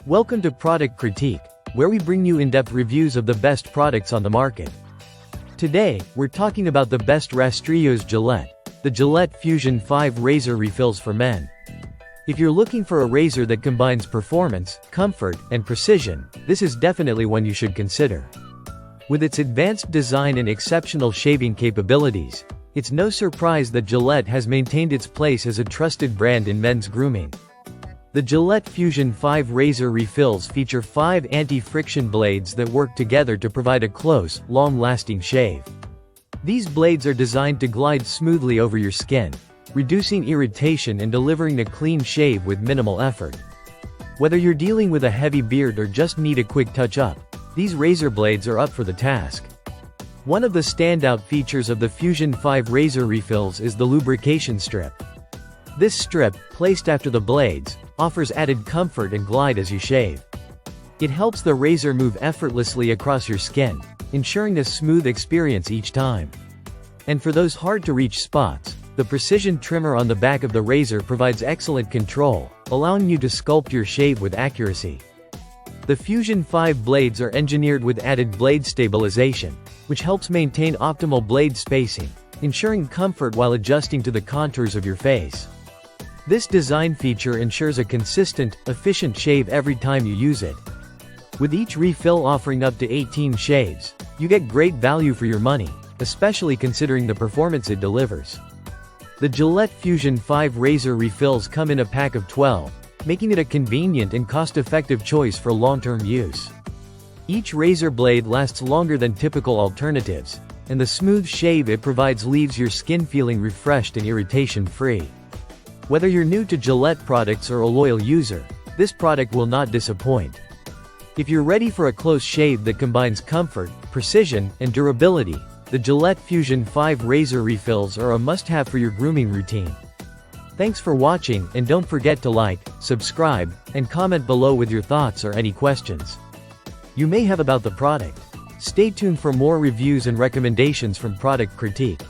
Welcome to Product Critique, where we bring you in-depth reviews of the best products on the market. Today, we're talking about the best Rastrillos Gillette, the Gillette Fusion5 razor refills for men. If you're looking for a razor that combines performance, comfort, and precision, this is definitely one you should consider. With its advanced design and exceptional shaving capabilities, it's no surprise that Gillette has maintained its place as a trusted brand in men's grooming. The Gillette Fusion5 razor refills feature 5 anti-friction blades that work together to provide a close, long-lasting shave. These blades are designed to glide smoothly over your skin, reducing irritation and delivering a clean shave with minimal effort. Whether you're dealing with a heavy beard or just need a quick touch-up, these razor blades are up for the task. One of the standout features of the Fusion5 razor refills is the lubrication strip. This strip, placed after the blades, offers added comfort and glide as you shave. It helps the razor move effortlessly across your skin, ensuring a smooth experience each time. And for those hard-to-reach spots, the precision trimmer on the back of the razor provides excellent control, allowing you to sculpt your shave with accuracy. The Fusion5 blades are engineered with added blade stabilization, which helps maintain optimal blade spacing, ensuring comfort while adjusting to the contours of your face. This design feature ensures a consistent, efficient shave every time you use it. With each refill offering up to 18 shaves, you get great value for your money, especially considering the performance it delivers. The Gillette Fusion5 razor refills come in a pack of 12, making it a convenient and cost-effective choice for long-term use. Each razor blade lasts longer than typical alternatives, and the smooth shave it provides leaves your skin feeling refreshed and irritation-free. Whether you're new to Gillette products or a loyal user, this product will not disappoint. If you're ready for a close shave that combines comfort, precision, and durability, the Gillette Fusion5 razor refills are a must-have for your grooming routine. Thanks for watching, and don't forget to like, subscribe, and comment below with your thoughts or any questions you may have about the product. Stay tuned for more reviews and recommendations from Product Critique.